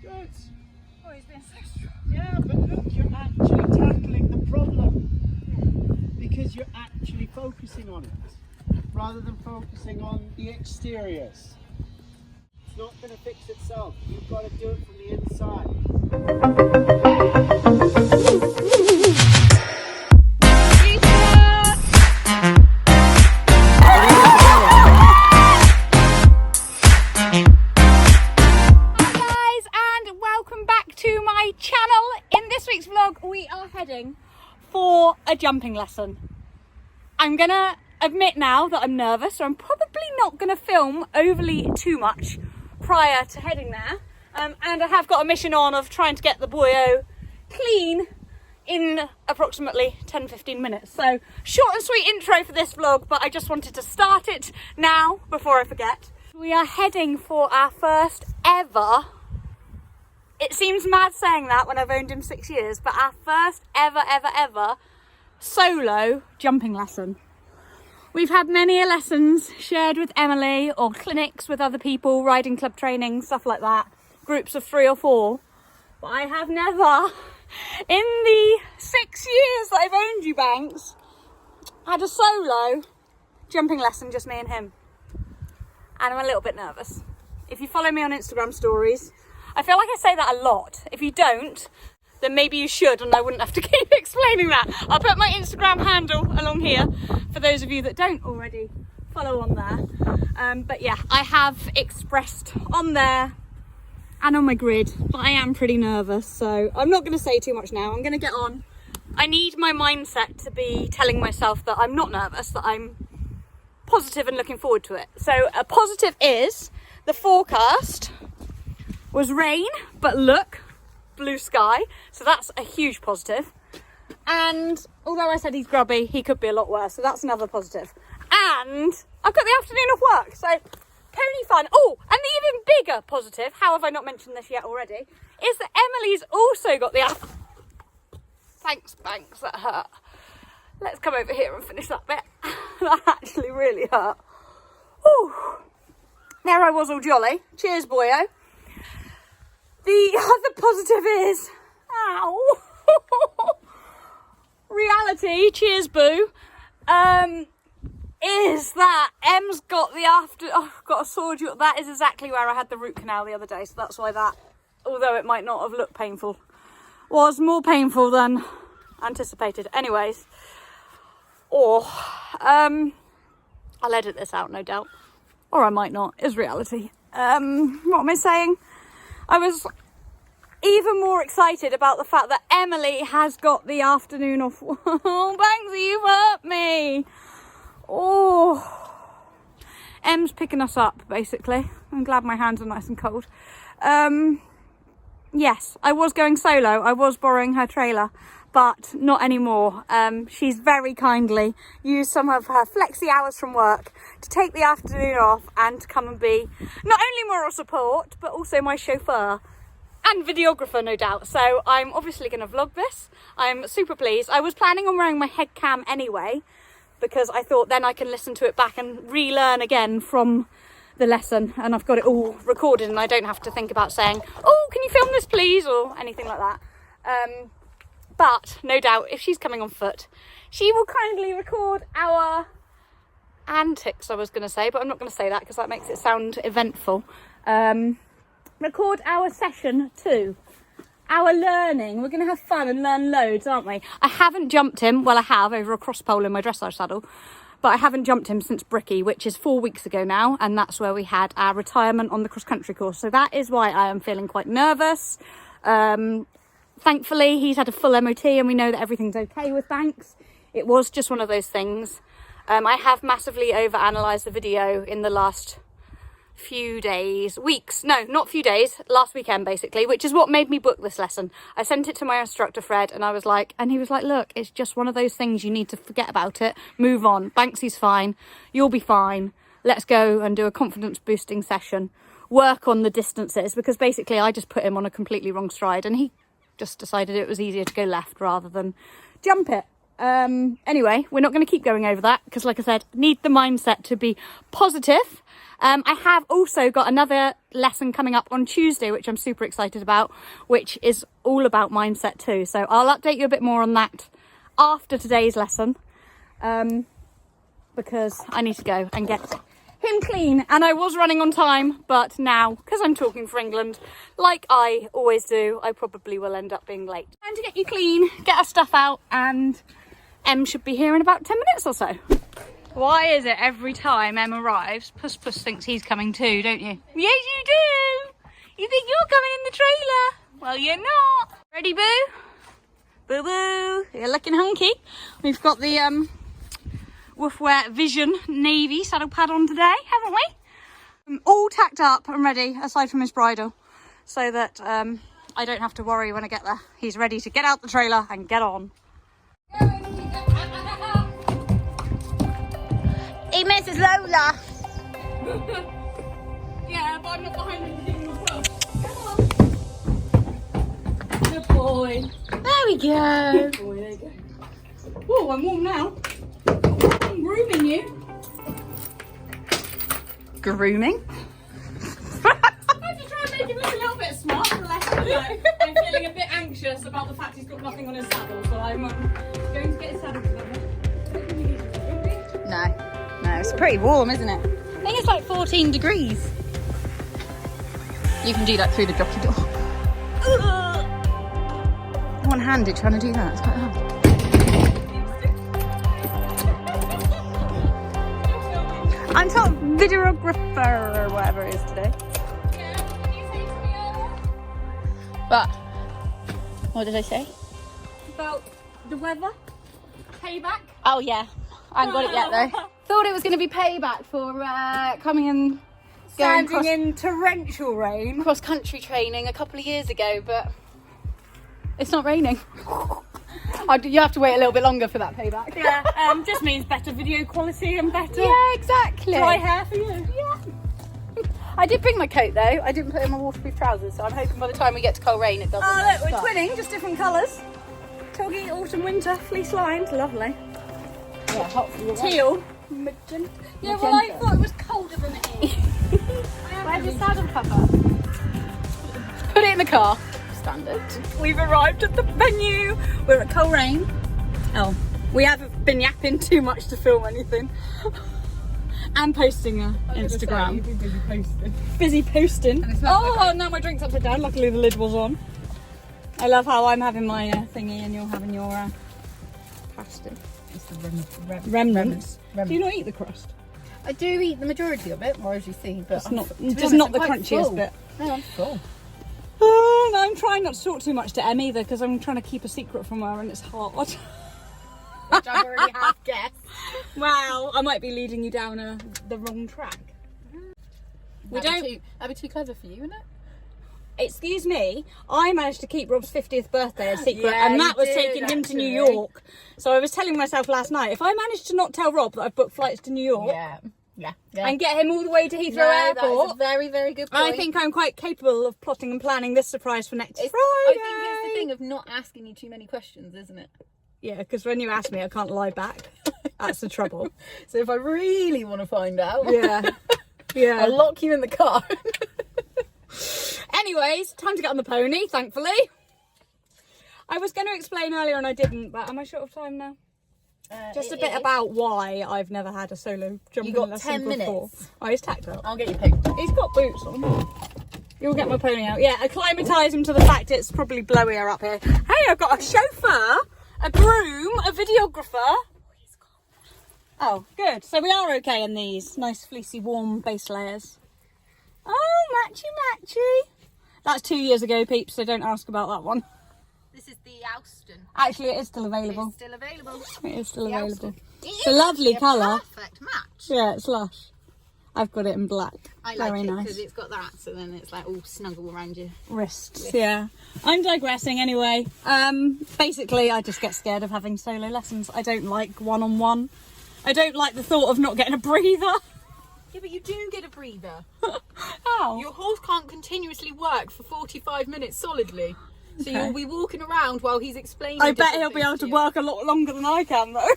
Good. Oh, he's been so strong. Yeah, but look, you're actually tackling the problem because you're actually focusing on it rather than focusing on the exteriors. It's not going to fix itself. You've got to do it from the inside. We are heading for a jumping lesson. I'm gonna admit now that I'm nervous, so I'm probably not gonna film overly too much prior to heading there. And I have got a mission on of trying to get the boyo clean in approximately 10-15 minutes. So short and sweet intro for this vlog, but I just wanted to start it now before I forget. We are heading for our first ever, it seems mad saying that when I've owned him 6 years, but our first ever solo jumping lesson. We've had many lessons shared with Emily or clinics with other people, riding club training, stuff like that, groups of 3 or 4. But I have never, in the 6 years that I've owned you, Banks, had a solo jumping lesson, just me and him. And I'm a little bit nervous. If you follow me on Instagram stories, I feel like I say that a lot. If you don't, then maybe you should, and I wouldn't have to keep explaining that. I'll put my Instagram handle along here for those of you that don't already follow on there. But yeah, I have expressed on there and on my grid, but I am pretty nervous, so I'm not going to say too much now. I'm going to get on. I need my mindset to be telling myself that I'm not nervous, that I'm positive and looking forward to it. So a positive is the forecast was rain, but look, blue sky, so that's a huge positive. And although I said he's grubby, he could be a lot worse, so that's another positive. And I've got the afternoon of work, so pony fun. Oh, and the even bigger positive, how have I not mentioned this yet already, is that Emily's also got the Thanks, Banks, that hurt. Let's come over here and finish that bit. That actually really hurt. Ooh. There I was all jolly. Cheers, boyo. The other positive is, ow, reality, cheers boo, is that Em's got the got a sore jaw. That is exactly where I had the root canal the other day, so that's why that, although it might not have looked painful, was more painful than anticipated. Anyways, I'll edit this out, no doubt, or I might not, is reality. What am I saying? I was even more excited about the fact that Emily has got the afternoon off. Oh, Banksy, you've hurt me. Oh, Em's picking us up, basically. I'm glad my hands are nice and cold. Yes, I was going solo. I was borrowing her trailer, but not anymore. She's very kindly used some of her flexi hours from work to take the afternoon off and to come and be not only moral support, but also my chauffeur and videographer, no doubt. So I'm obviously going to vlog this. I'm super pleased. I was planning on wearing my head cam anyway, because I thought then I can listen to it back and relearn again from the lesson, and I've got it all recorded and I don't have to think about saying, oh, can you film this please, or anything like that. But no doubt if she's coming on foot, she will kindly record our antics, I was going to say, but I'm not going to say that because that makes it sound eventful. Record our session too, our learning. We're going to have fun and learn loads, aren't we? I haven't jumped him, well I have, over a cross pole in my dressage saddle, but I haven't jumped him since Bricky, which is 4 weeks ago now, and that's where we had our retirement on the cross country course. So that is why I am feeling quite nervous. Thankfully, he's had a full MOT and we know that everything's okay with Banks. It was just one of those things. I have massively overanalyzed the video in the last few days, weeks, no, not few days, last weekend basically, which is what made me book this lesson. I sent it to my instructor, Fred, and he was like, look, it's just one of those things, you need to forget about it, move on. Banksy's fine, you'll be fine. Let's go and do a confidence boosting session, work on the distances, because basically I just put him on a completely wrong stride and he just decided it was easier to go left rather than jump it. Anyway, we're not going to keep going over that because, like I said, need the mindset to be positive. I have also got another lesson coming up on Tuesday, which I'm super excited about, which is all about mindset too. So I'll update you a bit more on that after today's lesson, because I need to go and get him clean. And I was running on time, but now, because I'm talking for England, like I always do, I probably will end up being late. Time to get you clean, get our stuff out, and Em should be here in about 10 minutes or so. Why is it every time Em arrives, Puss Puss thinks he's coming too, don't you? Yes, you do! You think you're coming in the trailer? Well, you're not. Ready, Boo? Boo Boo, you're looking hunky. We've got the Woofwear Vision Navy saddle pad on today, haven't we? All tacked up and ready, aside from his bridle, so that I don't have to worry when I get there. He's ready to get out the trailer and get on. He misses Lola. Yeah, but I'm not behind him as well. Come on. Good boy. There we go. Good boy, there you go. Oh, I'm warm now. I'm grooming you. Grooming? I had to try and make him look a little bit smart for the lesson. I'm feeling a bit anxious about the fact he's got nothing on his saddle, so I'm going to get his saddle together. No. No, it's pretty warm, isn't it? I think it's like 14 degrees. You can do that through the jockey door. One-handed trying to do that. It's quite hard. I'm top videographer or whatever it is today. Yeah, what did you say to me earlier? But what did I say? About the weather? Payback? Oh yeah, I haven't got it yet though. Thought it was going to be payback for coming and standing in torrential rain, cross-country training a couple of years ago, but it's not raining. You have to wait a little bit longer for that payback. Yeah, just means better video quality and better. Yeah, exactly. Dry hair for you. Yeah. I did bring my coat though. I didn't put in my waterproof trousers, so I'm hoping by the time we get to Coleraine it doesn't. Oh look, we're twinning, just different colours. Toggy, autumn, winter, fleece lined, lovely. Yeah, hot for you. Teal. Magenta. Yeah, well I thought it was colder than it is. Where's your saddle cover? Put it in the car. Standard. We've arrived at the venue. We're at Coleraine. Oh, we haven't been yapping too much to film anything. And posting a Instagram. You've been busy posting. Busy posting. Oh, now my drink's upside down. Luckily the lid was on. I love how I'm having my thingy and you're having your pasta. It's the remnants. Do you not eat the crust? I do eat the majority of it, more as you see, but it's not, just not the crunchiest bit. No, I'm full. Oh, no, I'm trying not to talk too much to Em either because I'm trying to keep a secret from her and it's hard. Which I've already half guessed. Wow, I might be leading you down the wrong track. That'd be too clever for you, wouldn't it? Excuse me, I managed to keep Rob's 50th birthday a secret, and that was taking him to New York. So I was telling myself last night, if I managed to not tell Rob that I've booked flights to New York, and get him all the way to Heathrow Airport, that's a very, very good point. I think I'm quite capable of plotting and planning this surprise for next Friday. I think it's the thing of not asking you too many questions, isn't it? Yeah, because when you ask me, I can't lie back. That's the trouble. So if I really want to find out, yeah, I'll lock you in the car. Anyways, time to get on the pony, thankfully. I was going to explain earlier and I didn't, but am I short of time now? Just a bit about why I've never had a solo jumping lesson before. Oh, he's tacked up. I'll get you picked. He's got boots on. You'll get my pony out. Yeah, acclimatise him to the fact it's probably blowier up here. Hey, I've got a chauffeur, a groom, a videographer. Oh, good. So we are okay in these nice fleecy warm base layers. Oh, matchy matchy. That's 2 years ago, peeps, so don't ask about that one. This is the Alston. Actually, it is still available. It's still available. It is still The available. Alston. It's a lovely colour. Perfect match. Yeah, it's lush. I've got it in black. I like Very it nice. because it's got that, so then it's like all snuggle around your Wrists. Yeah. I'm digressing anyway. Basically, I just get scared of having solo lessons. I don't like one-on-one. I don't like the thought of not getting a breather. Yeah, but you do get a breather. How? Your horse can't continuously work for 45 minutes solidly. So you'll be walking around while he's explaining. I bet different he'll be things able to you. work a lot longer than I can, though.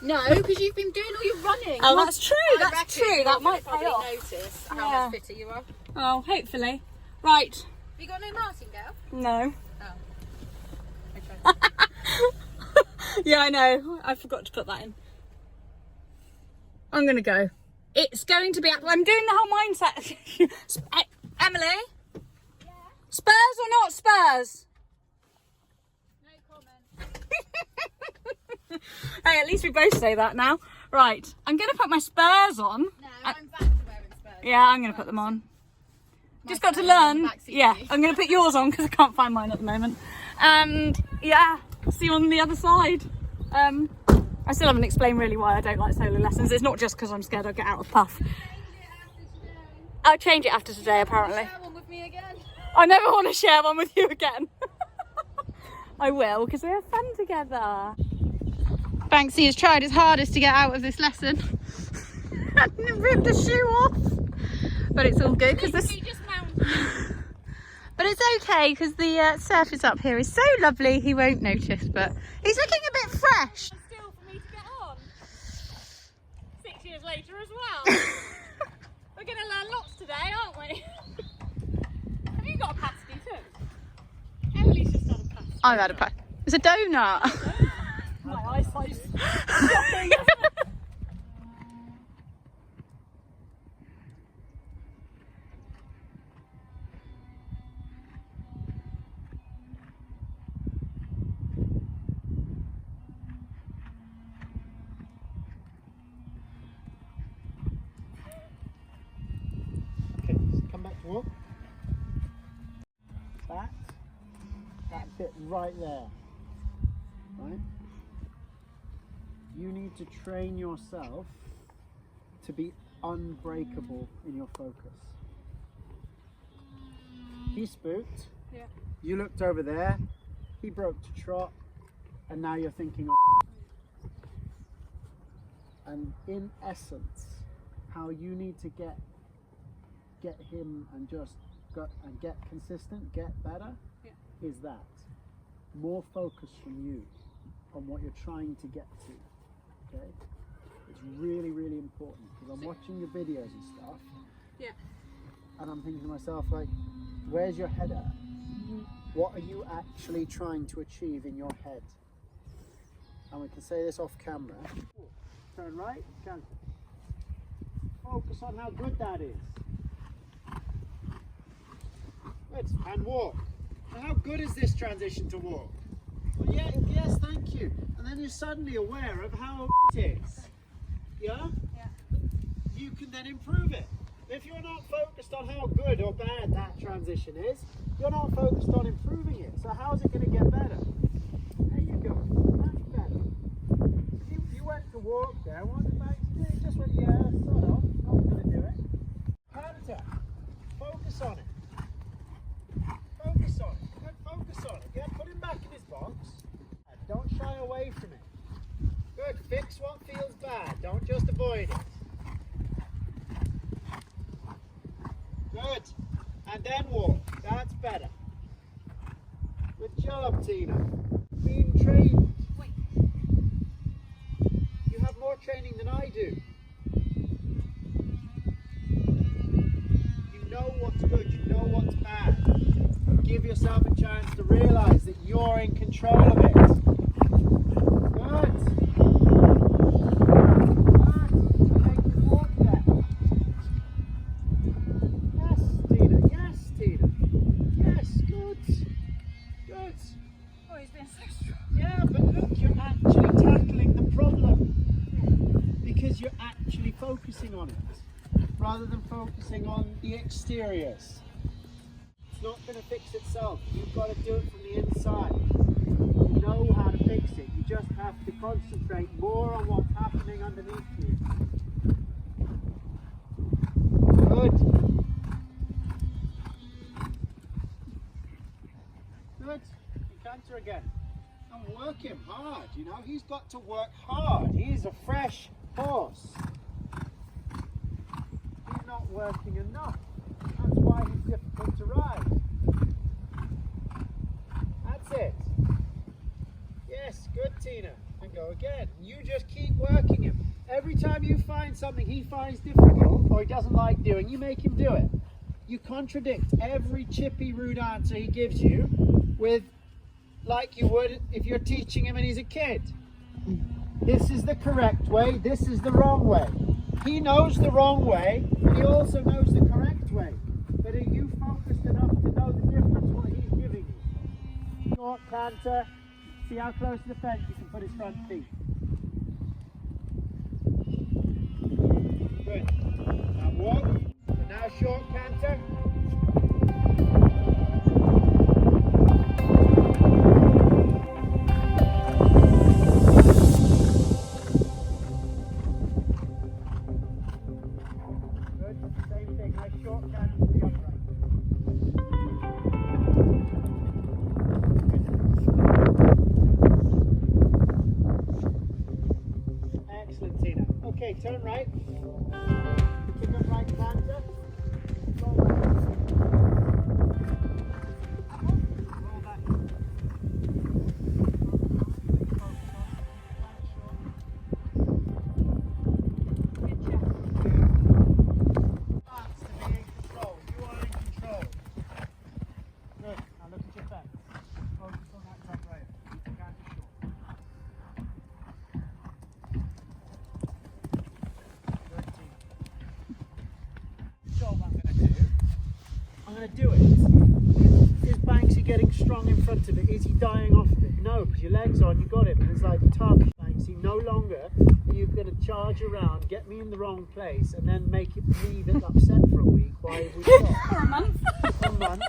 No, because you've been doing all your running. Oh, that's true. I That's reckon true. you're That might gonna pay probably off. notice Yeah. how much fitter you are. Oh, hopefully. Right. Have you got no martingale? No. Oh. Okay. Yeah, I know. I forgot to put that in. I'm going to go. It's going to be... I'm doing the whole mindset. Emily? Yeah? Spurs or not Spurs? No comment. Hey, at least we both say that now. Right. I'm going to put my Spurs on. No, I'm back to wearing Spurs. Yeah, I'm going to put them on. Just got to Spurs learn. in the backseat Yeah, seat. I'm going to put yours on because I can't find mine at the moment. And yeah, see you on the other side. I still haven't explained really why I don't like solo lessons. It's not just because I'm scared I'll get out of puff. I'll change it after today, apparently. Share one with me again. I never want to share one with you again. I will, because we have fun together. Banksy has tried his hardest to get out of this lesson. And ripped the shoe off. But it's all good because this. But it's okay because the surface up here is so lovely. He won't notice, but he's looking a bit fresh. Still for me to get on. 6 years later as well. We're going to learn lots today, aren't we? Have you got a pasty too? Emily's just had a pasty. I've had a pack. It's a donut. My eyesight's Okay, so come back to walk. That bit right there. Right? You need to train yourself to be unbreakable in your focus. He spooked. Yeah. You looked over there. He broke to trot, and now you're thinking of. And in essence, how you need to get him and just go and get consistent, get better, is that more focus from you on what you're trying to get to. Okay, it's really, really important because I'm watching your videos and stuff. Yeah. And I'm thinking to myself, like, where's your head at? What are you actually trying to achieve in your head? And we can say this off camera. Turn right, turn. Focus on how good that is. Good. And walk. Now, how good is this transition to walk? Well, yeah, yes, thank you. And then you're suddenly aware of how it is. Yeah? Yeah. You can then improve it. If you're not focused on how good or bad that transition is, you're not focused on improving it. So how's it going to get better? There you go. That's better. You went to walk there. What did Banksy do? He just went, yeah, sort of. Not going to do it. Counter. Focus on it. Focus on it. Good, focus on it. Yeah, put him back in his box. Don't shy away from it. Good. Fix what feels bad. Don't just avoid it. Good. And then walk. That's better. Good job, Tina. Being trained. Wait. You have more training than I do. You know what's good, you know what's bad. Give yourself a chance to realise that you're in control of it. Good. Make you walk there. Yes, Tina. Yes, Tina. Yes, good. Good. Oh, he's been so strong. Yeah, but look, you're actually tackling the problem because you're actually focusing on it rather than focusing on the exteriors. It's not going to fix itself. You've got to do it from the inside. You know how to fix it. You just have to concentrate more on what's happening underneath you. Good. Good. Canter again. And work him hard, you know. He's got to work hard. He's a fresh horse. He's not working enough. That's why he's difficult to ride. Tina, and go again. You just keep working him. Every time you find something he finds difficult or he doesn't like doing, you make him do it. You contradict every chippy, rude answer he gives you with like you would if you're teaching him and he's a kid. This is the correct way, this is the wrong way. He knows the wrong way, and he also knows the correct way. But are you focused enough to know the difference what he's giving you? Short canter, see how close to the fence you can put his front feet. Good. Now walk, and now short canter. Same thing, nice short canter to the upright. Excellent, Tina. Okay, turn right. Kick up right canter. Roll back. Roll back. I'm going to do it. Is Banksy getting strong in front of it? Is he dying off of it? No, because your leg's on, you got it. But it's like, tough, Banksy. No longer are you going to charge around, get me in the wrong place, and then make it me that's upset for a week. Why have we stopped? For a month. For a month.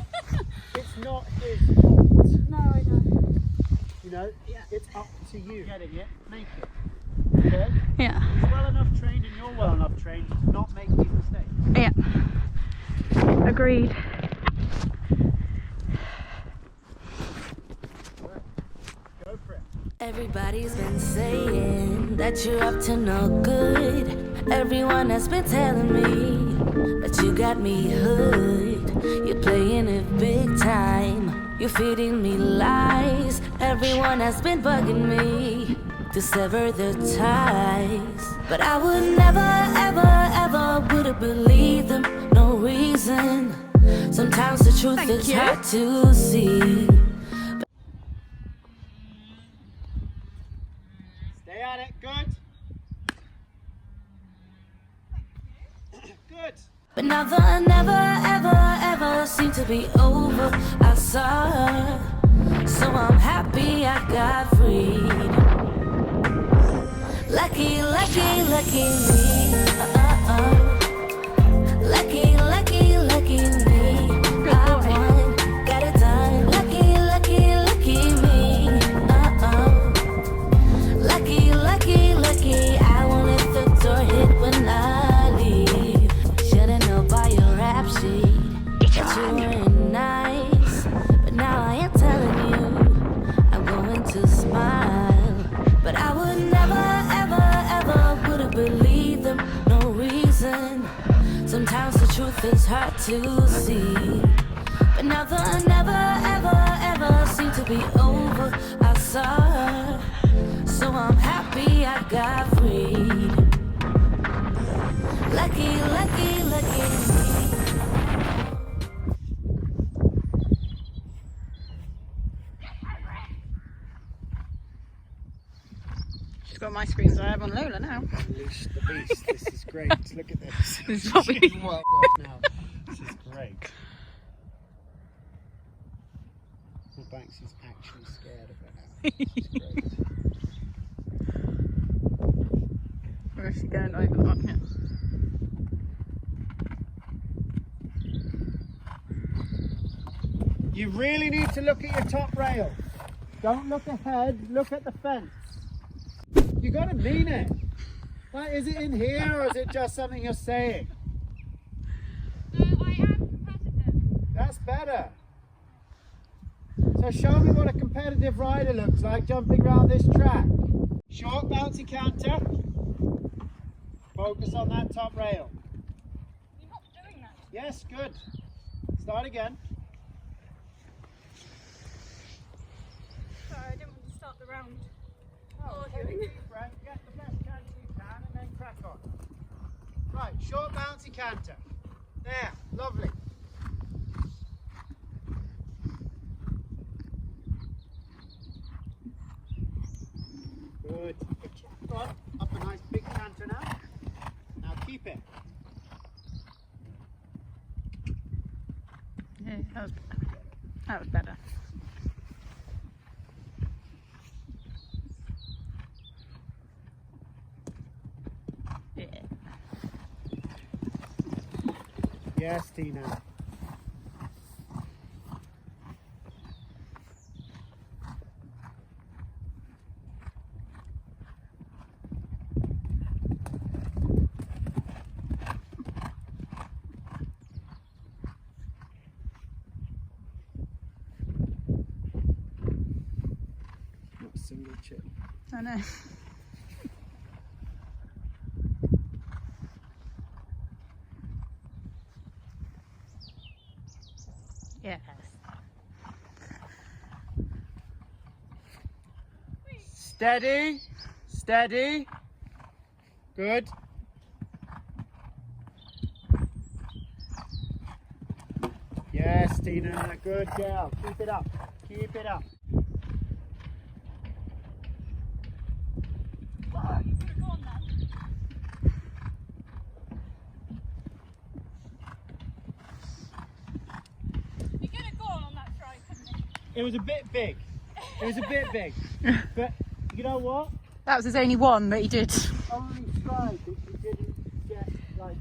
It's not his fault. No, I know. You know, Yeah. It's up to you. Get it yet? Make it. Okay? Yeah. He's well enough trained and you're well enough trained to not make these mistakes. Yeah. Agreed. Go for it. Everybody's been saying that you're up to no good. Everyone has been telling me that you got me hood. You're playing it big time. You're feeding me lies. Everyone has been bugging me to sever the ties. But I would never, ever, ever would have believed them. No reason. Sometimes the truth is hard to see. Stay at it. Good. Good. But now the never, ever, ever seemed to be over. I saw her, so I'm happy I got freed. Lucky, lucky, lucky me. Lucky, lucky, lucky me. I won, got it done. Lucky, lucky, lucky me. Lucky, lucky, lucky. I won't let the door hit when I leave. Should've known by your rap sheet that you weren't nice. But now I am telling you, I'm going to smile. But I would never, ever, ever would have believed them. No reason. Sometimes the truth is hard to see. But now the never, ever, ever seemed to be over. I saw her, so I'm happy I got freed. Lucky, lucky, lucky me. She's got my screens. I have on Lola now. Unleash the beast. This is great. Look at this. This is probably Well, now. This is great. Well, Banksy's actually scared of it now. This is great. Where is she going over the bucket? You really need to look at your top rail. Don't look ahead, look at the fence. You gotta mean it. Like, is it in here or is it just something you're saying? No, I am competitive. That's better. So show me what a competitive rider looks like jumping around this track. Short bouncy counter. Focus on that top rail. You're not doing that. Yes, good. Start again. Sorry, I didn't want to start the round. Really deep breath, get the best canter you can, and then crack on. Right, short bouncy canter. There, lovely. Good. Go on, up a nice big canter now. Now keep it. Yeah, that was better. Yeah. Yes, Tina. Not a single chip. I know. Yes. Steady, steady. Good. Yes, Tina, good girl. Keep it up, keep it up. Oh, you could have gone then. You could have gone on that try, couldn't you? It was a bit big. It was a bit big. But you know what? That was his only one that he did. Only stride that you didn't get like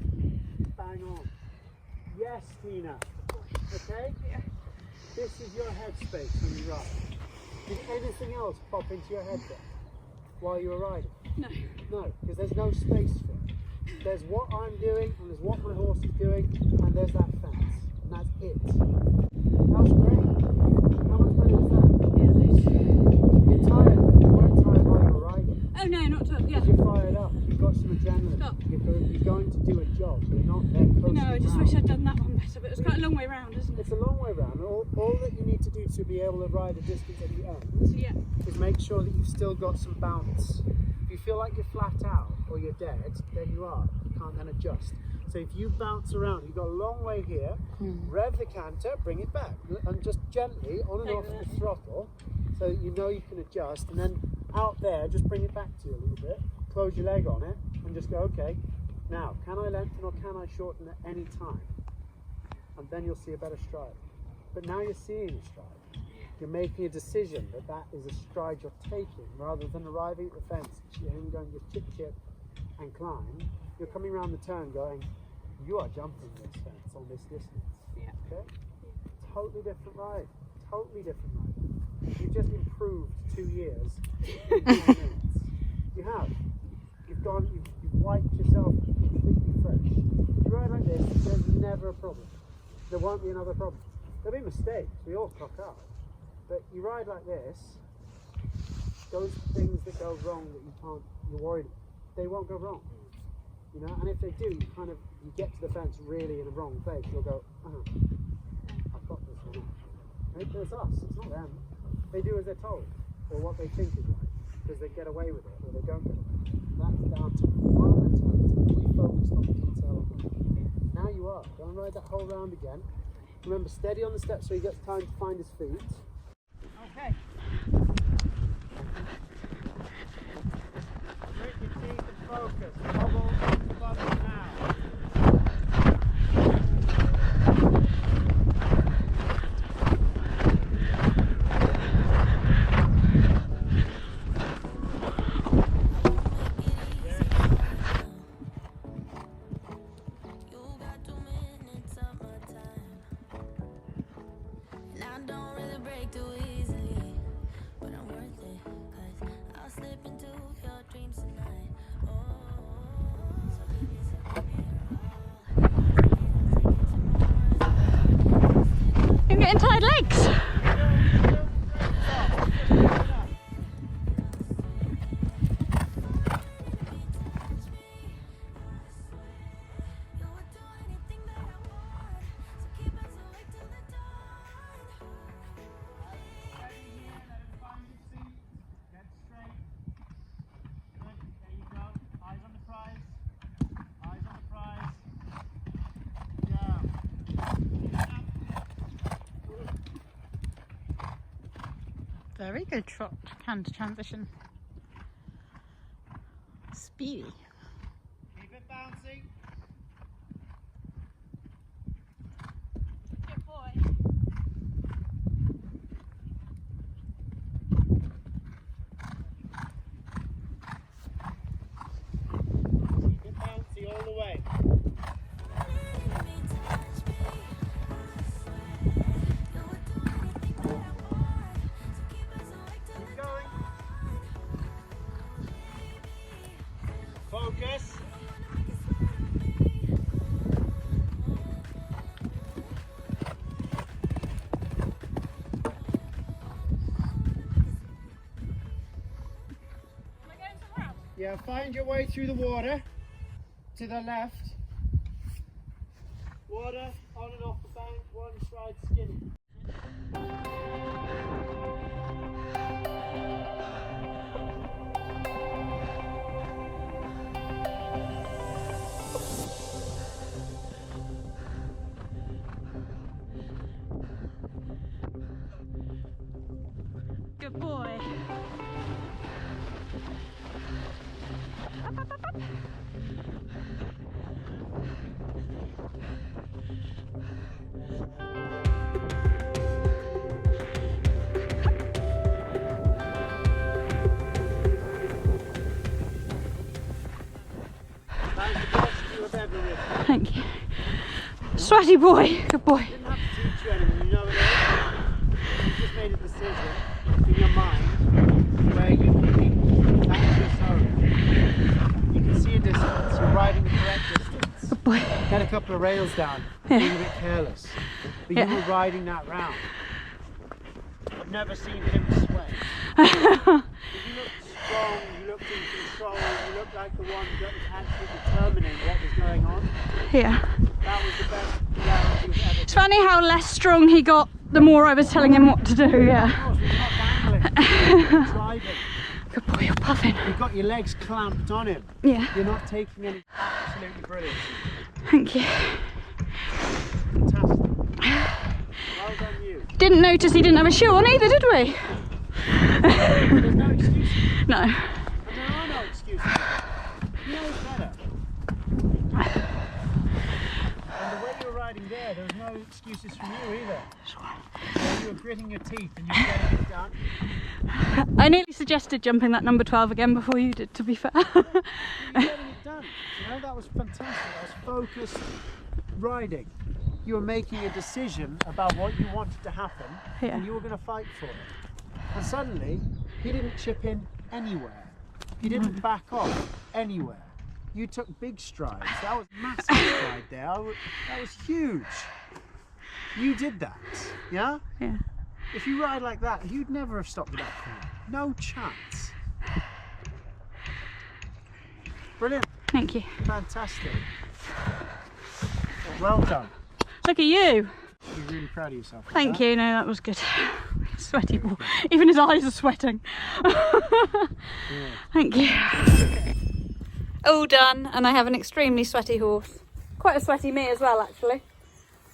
bang on. Yes, Tina. Okay? Yeah. This is your headspace when you ride. Did anything else pop into your head there while you were riding? No. No, because there's no space for it. There's what I'm doing, and there's what my horse is doing, and there's that fence. And that's it. That was great. How much better was that? You're tired, but you weren't tired while you were riding. Oh no, not to. Yeah. You're fired up. You've got some adrenaline. Stop. You're going to do a job. You're not there coasting No, I just around. wish I'd done that one better, but it's quite a long way round, isn't it? It's a long way round. All that you need to do to be able to ride a distance at the end Yeah. is make sure that you've still got some bounce. If you feel like you're flat out or you're dead, then you are. You can't then adjust. So if you bounce around, you've got a long way here, rev the canter, bring it back, and just gently on and off the throttle, so that you know you can adjust, and then out there, just bring it back to you a little bit, close your leg on it, and just go, okay, now, can I lengthen or can I shorten at any time? And then you'll see a better stride. But now you're seeing a stride. You're making a decision that that is a stride you're taking, rather than arriving at the fence, and going just chip, chip, and climb. You're coming around the turn going, you are jumping this fence on this distance. Yeah. Okay? Totally different ride. Totally different ride. You've just improved 2 years in 4 minutes. You have. You've wiped yourself completely fresh. You ride like this, there's never a problem. There won't be another problem. There'll be mistakes, we all cock up. But you ride like this, those things that go wrong that you're worried about, they won't go wrong. You know, and if they do, you get to the fence really in the wrong place. You'll go, I've got this one. Right? It's us, it's not them. They do as they're told, or what they think is right, because they get away with it, or they don't get away with it. That's down to our mentality. We focused on the detail. Now you are. Go and ride that whole round again. Remember, steady on the steps so he gets time to find his feet. Okay. Grit your teeth and focus. Bubble, bubble now. You got 2 minutes of my time, and I don't really break too easily, but I'm worth it, 'cause I'll slip into your dreams tonight. Oh. Very good trot hand transition. Speedy. Keep it bouncing. Good boy. Keep it bouncy all the way. Keep going. Focus. Yeah, find your way through the water to the left. Water on and off the bank, one stride skinny. Good boy. Up, up, up, up. That's the best you have ever written. Thank you. Sweaty boy. Good boy. Didn't have to teach you anything, you know what it is. You just made a decision in your mind where you think that's your zone. You can see a distance, you're riding the correct distance. Good boy. Get a couple of rails down, Yeah. being a bit careless. But Yeah. you were riding that round. I've never seen him sweat. You looked strong, you looked in control, you looked like the one that was actually determining what was going on. Yeah. That was the best round you've ever It's funny how less strong he got the more I was telling him what to do, yeah. Of course, you're not dangling, you're driving. Good boy, you're puffing. You've got your legs clamped on him. Yeah, You're not taking any. Absolutely brilliant. thank you. Fantastic. Well done you. Didn't notice he didn't have a shoe on either, did we? There's no excuses. No. And there are no excuses. He knows better. And the way you were riding there was no excuses from you either. So you were gritting your teeth and you were getting it done. I nearly suggested jumping that number 12 again before you did, to be fair. You were getting it done. You know, that was fantastic. That was focused riding. You were making a decision about what you wanted to happen, Yeah. and you were going to fight for it. And suddenly, he didn't chip in anywhere. He didn't back off anywhere. You took big strides. That was a massive stride there. That was huge. You did that, yeah? Yeah. If you ride like that, you'd never have stopped at that corner. No chance. Brilliant. Thank you. Fantastic. Well done. Look at you. You're really proud of yourself. for Thank that. you. No, that was good. Sweaty boy. Even his eyes are sweating. Thank you. All done, and I have an extremely sweaty horse. Quite a sweaty me as well, actually.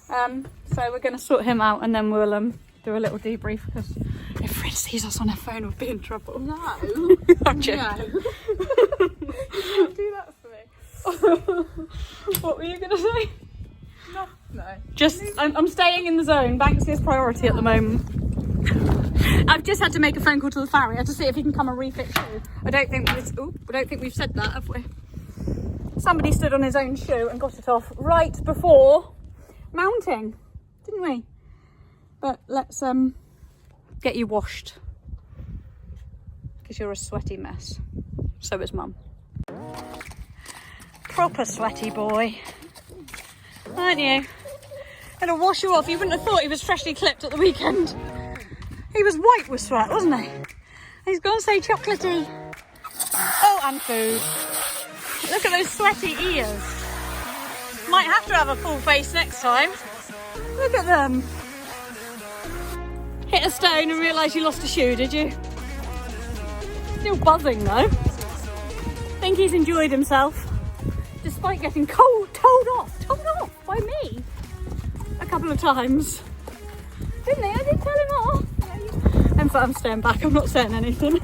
So we're going to sort him out, and then we'll do a little debrief, because if Fred sees us on her phone, we'll be in trouble. No. I'm joking. You can't do that for me. What were you going to say? No. Just, I'm staying in the zone. Banksy is priority at the moment. I've just had to make a phone call to the farrier to see if he can come and refit shoe. I don't think we've said that, have we? Somebody stood on his own shoe and got it off right before mounting, didn't we? But let's get you washed, because you're a sweaty mess. So is Mum. Proper sweaty boy, aren't you? Gonna wash you off. You wouldn't have thought he was freshly clipped at the weekend. He was white with sweat, wasn't he? He's gone so chocolatey. Oh, and food. Look at those sweaty ears. Might have to have a full face next time. Look at them. Hit a stone and realise you lost a shoe, did you? Still buzzing though. Think he's enjoyed himself, despite getting told off by me a couple of times. Didn't he? I did tell him off. And but I'm staying back. I'm not saying anything.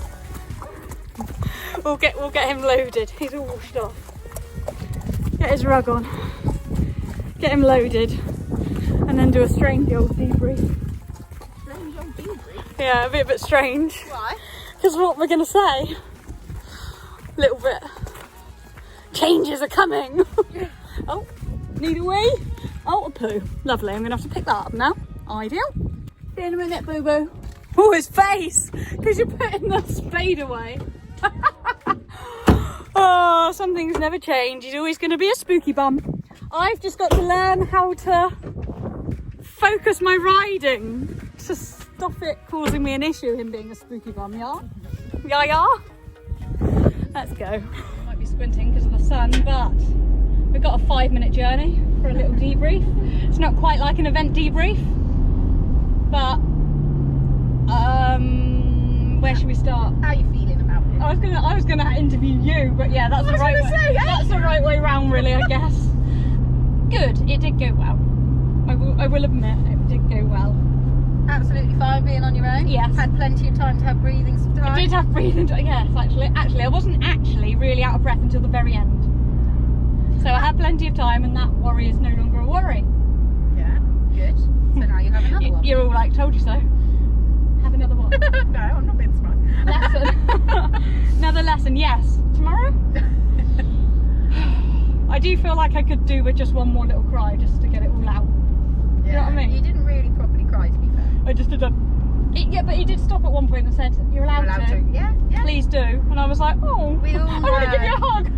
We'll get him loaded. He's all washed off. Get his rug on. Get him loaded, and then do a strange old debrief. Strange old debrief? Yeah, a bit strange. Why? Because what we're gonna say, a little bit. Changes are coming. Oh, need a wee? Oh, a poo. Lovely. I'm gonna have to pick that up now. Ideal. See you in a minute, boo boo. Oh, his face, because you're putting the spade away. Oh, some things never change. He's always gonna be a spooky bum. I've just got to learn how to focus my riding to stop it causing me an issue, him being a spooky bum, yeah? Yeah. Let's go. Might be squinting because of the sun, but we've got a 5-minute journey for a little debrief. It's not quite like an event debrief, but where should we start? How are you feeling about it? I was gonna interview you, but yeah, that's the right way. That's the right way round, really, I guess. Good. It did go well. I will admit it did go well. Absolutely fine being on your own? Yes. Had plenty of time to have breathing time? I did have breathing time, yes, actually I wasn't actually really out of breath until the very end. So I had plenty of time, and that worry is no longer a worry. Yeah, good. So now you have another one. You're all like, told you so. Have another one. No, I'm not being smart. Lesson. Another lesson, yes. Tomorrow? I do feel like I could do with just one more little cry just to get it all out. Yeah. You know what I mean? You didn't really properly cry, to be fair. I just did a... Yeah, but he did stop at one point and said, you're allowed, to. Yeah. Please do. And I was like, oh, We all I want to give you a know. hug.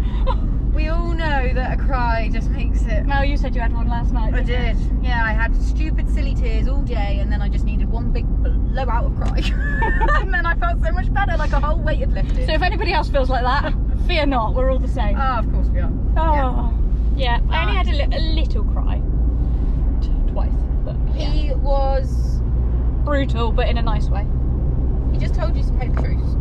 We all know that a cry just makes it... Mel, you said you had one last night. I didn't you? did. Yeah, I had stupid, silly tears all day, and then I just needed one big blowout of cry. And then I felt so much better, like a whole weight had lifted. So if anybody else feels like that, fear not, we're all the same. Oh, of course we are. Oh, yeah. I only had a little cry. Twice. But yeah. He was... Brutal, but in a nice way. He just told you some home truths.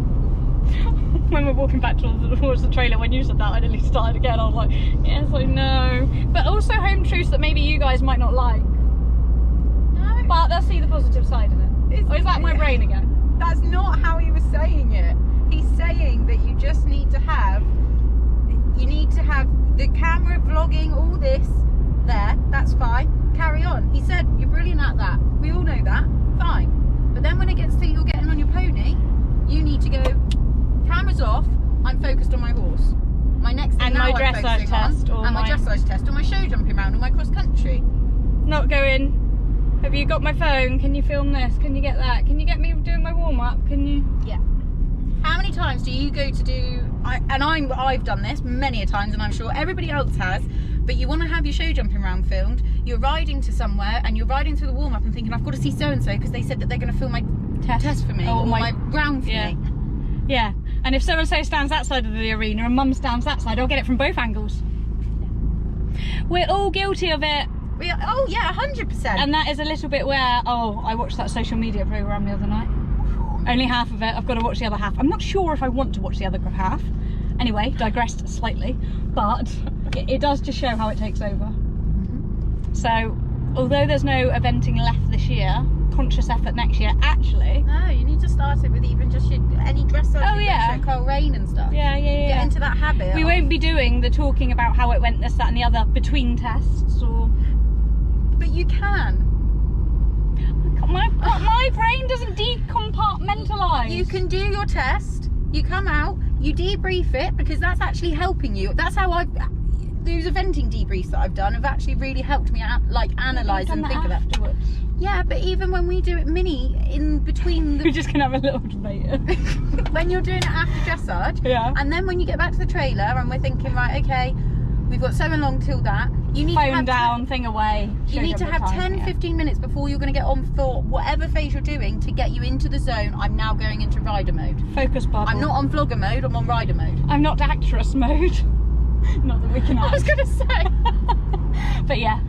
When we're walking back towards the trailer, when you said that, I nearly started again. I was like, yes, I know. But also home truths that maybe you guys might not like. No. But they'll see the positive side of it. Or is that my brain again? That's not how he was saying it. He's saying that you just need to have... You need to have the camera, vlogging, all this there. That's fine. Carry on. He said, you're brilliant at that. We all know that. Fine. But then when it gets to you're getting on your pony, you need to go, cameras off, I'm focused on my horse. My next thing And now my I'm dressage focusing test, on, or and my my- dressage test, or my show jumping around, or my cross country. Not going, have you got my phone? Can you film this? Can you get that? Can you get me doing my warm-up? Can you? Yeah. How many times do you go to do, I've done this many a times, and I'm sure everybody else has, but you want to have your show jumping around filmed, you're riding to somewhere, and you're riding through the warm-up and thinking, I've got to see so-and-so, because they said that they're going to film my test for me, Oh, or my- my round for Yeah. me. Yeah. And if so-and-so stands that side of the arena and mum stands that side, I'll get it from both angles. We're all guilty of it. Oh yeah, 100%. And that is a little bit where, I watched that social media programme the other night. Only half of it, I've got to watch the other half. I'm not sure if I want to watch the other half. Anyway, digressed slightly, but it does just show how it takes over. So, although there's no eventing left this year, conscious effort next year, actually. No, you need to start it with even just any dressage. Oh, yeah. Rein and stuff. Yeah. Get into that habit. We won't be doing the talking about how it went, this, that and the other between tests, or... But you can. My brain doesn't decompartmentalise. You can do your test, you come out, you debrief it, because that's actually helping you. That's how those eventing debriefs that I've done have actually really helped me analyse and think of it. afterwards. Yeah, but even when we do it mini in between We're just gonna have a little debate. when you're doing it after dressage, Yeah. and then when you get back to the trailer and we're thinking, right, okay, we've got so long till that, you need to Phone have down, thing away. You need to have 10, 15 minutes before you're going to get on for whatever phase you're doing to get you into the zone. I'm now going into rider mode. Focus bubble. I'm not on vlogger mode, I'm on rider mode. I'm not actress mode. Not that we can act. I was going to say. But yeah.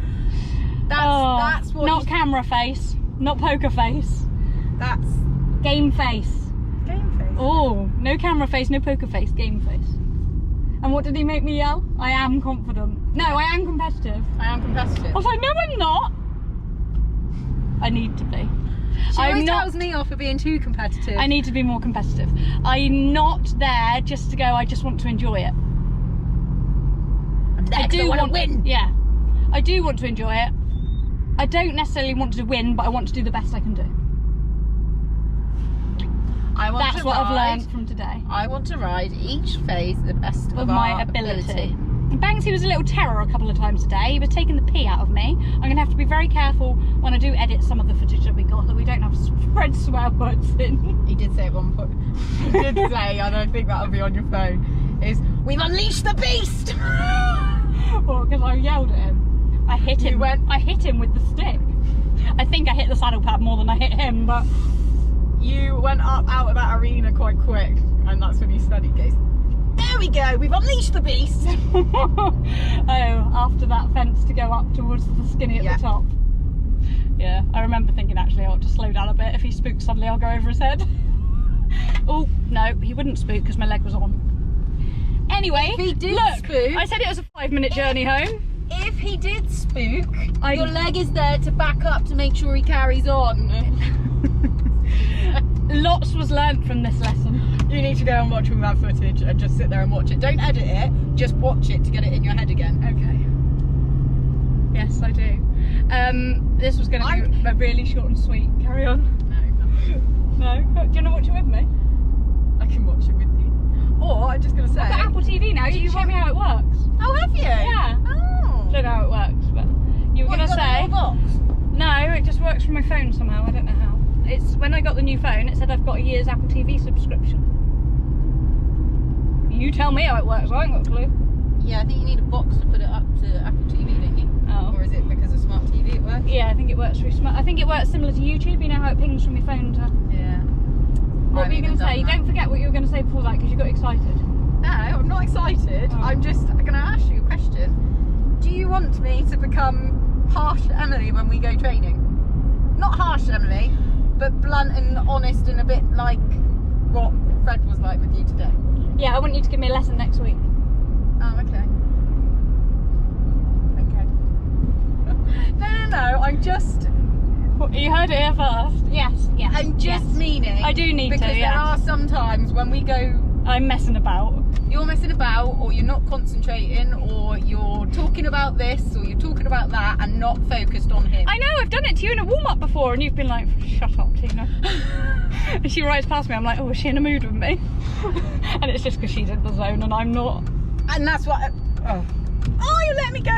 That's what Not you, camera face. Not poker face. that's Game face. game face. Oh, no camera face, no poker face. Game face. And what did he make me yell? I am confident. No, I am competitive. I am competitive. I was like, no, I'm not. I need to be. She always I'm not. tells me off for being too competitive. I need to be more competitive. I'm not there just to go. I just want to enjoy it. I'm there I 'cause do want to want win. Yeah, I do want to enjoy it. I don't necessarily want to win, but I want to do the best I can do. I want That's to what I've ride. learned from today. I want to ride each phase the best Of of my our ability. Banksy was a little terror a couple of times today. He was taking the pee out of me. I'm going to have to be very careful when I do edit some of the footage that we got, that we don't have spread swear words in. He did say at one point. He did say, and I think that'll be on your phone, is we've unleashed the beast. Well, because I yelled at him. I hit him. I hit him with the stick. I think I hit the saddle pad more than I hit him, but You went up out of that arena quite quick, and that's when he studied. Goes, there we go. We've unleashed the beast. oh, after that fence to go up towards the skinny at Yeah. the top. Yeah, I remember thinking actually I ought to slow down a bit. If he spooks suddenly, I'll go over his head. Oh no, he wouldn't spook because my leg was on. Anyway, If he did look, spook- I said it was a 5-minute journey home. If he did spook, your leg is there to back up to make sure he carries on. Lots was learnt from this lesson. You need to go and watch all that footage and just sit there and watch it. Don't edit it, just watch it to get it in your head again. Okay. Yes, I do. This was going to be a really short and sweet. Carry on. No, No? Do you want to watch it with me? I can watch it with you. Or I'm just going to say. I've got Apple TV now. You can show me how it works. Oh, have you? Yeah. Oh. Don't know how it works, but you were going to say. Box? No, it just works from my phone somehow. I don't know how. It's when I got the new phone. It said I've got a year's Apple TV subscription. You tell me how it works. I ain't got a clue. Yeah, I think you need a box to put it up to Apple TV, don't you? Oh. Or is it because of smart TV it works? Yeah, I think it works through smart. I think it works similar to YouTube. You know how it pings from your phone to. Yeah. What were you going to say? Don't forget what you were going to say before that because you got excited. No, I'm not excited. Oh. I'm just going to ask you a question. Do you want me to become harsh Emily when we go training? Not harsh Emily, but blunt and honest and a bit like what Fred was like with you today. Yeah, I want you to give me a lesson next week. Oh, okay. No, I'm just... You heard it here first. Yes, yes. I'm just yes. meaning... I do need to, because yeah. there are some times when we go... I'm messing about. You're messing about, or you're not concentrating, or you're talking about this, or you're talking about that, and not focused on him. I know, I've done it to you in a warm-up before, and you've been like, shut up, Tina. And she rides past me, I'm like, oh, is she in a mood with me? And it's just because she's in the zone and I'm not. And that's what... Oh, you let me go!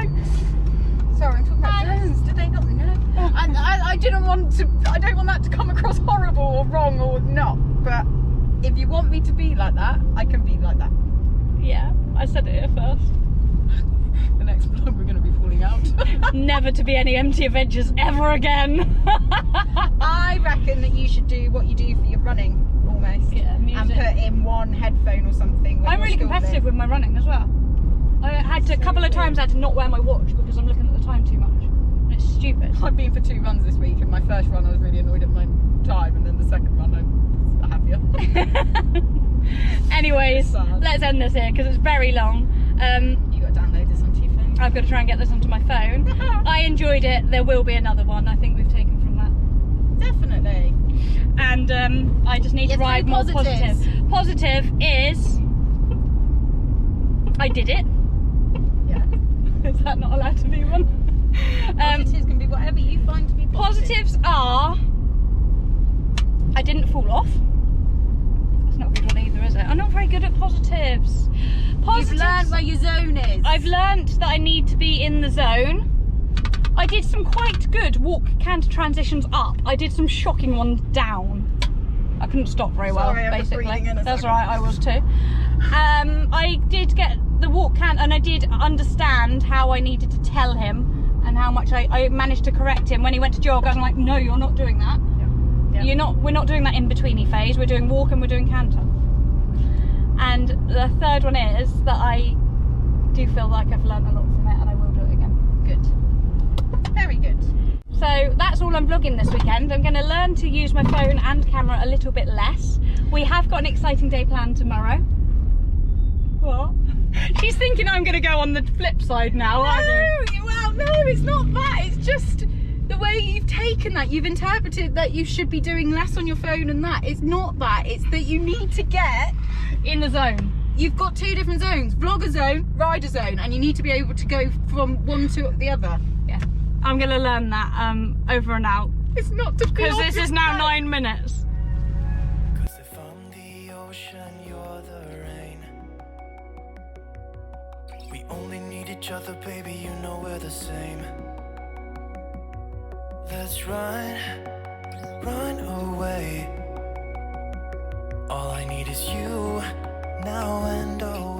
Sorry, I'm talking about zones. Did they not know? I didn't want to... I don't want that to come across horrible or wrong or not, but if you want me to be like that, I can be like that. Yeah, I said it here first. The next vlog we're going to be falling out. Never to be any empty adventures ever again. I reckon that you should do what you do for your running, almost. Yeah, music. And put in one headphone or something. when I'm you're really still competitive there. with my running as well. I had to, a couple of times I had to not wear my watch because I'm looking at the time too much. And it's stupid. I've been for 2 runs this week, and my first run I was really annoyed at my time, and then the second run I was happier. Anyways, let's end this here because it's very long. You got to download this onto your phone. I've got to try and get this onto my phone. I enjoyed it. There will be another one. I think we've taken from that. Definitely. And I just need to ride more positives. positive. Positive is I did it. Yeah. Is that not allowed to be one? Positives can be whatever you find to be positive. Positives are I didn't fall off. That's not a good one either, is it? I'm not very good at positives. Positives. You've learned where your zone is. I've learnt that I need to be in the zone. I did some quite good walk canter transitions up. I did some shocking ones down. I couldn't stop very well, Sorry, I'm just basically. breathing in a That's second. right, I was too. I did get the walk canter, and I did understand how I needed to tell him and how much I managed to correct him when he went to jog. I was like, no, you're not doing that. Yeah. We're not doing that in-betweeny phase. We're doing walk and we're doing canter. And the third one is that I do feel like I've learnt a lot from it, and I will do it again. Good. Very good. So that's all I'm vlogging this weekend. I'm going to learn to use my phone and camera a little bit less. We have got an exciting day planned tomorrow. What? She's thinking I'm going to go on the flip side now, aren't you? No, well, no, it's not that. It's just the way you've taken that, you've interpreted that you should be doing less on your phone and that. It's not that. It's that you need to get In the zone. You've got two different zones, vlogger zone, rider zone, and you need to be able to go from one to the other. Yeah. I'm gonna learn that over and out. It's not to be Because this is now obvious. 9 minutes. Cause if I'm the ocean, you're the rain. We only need each other, baby, you know we're the same. Let's run away. All I need is you, now and always.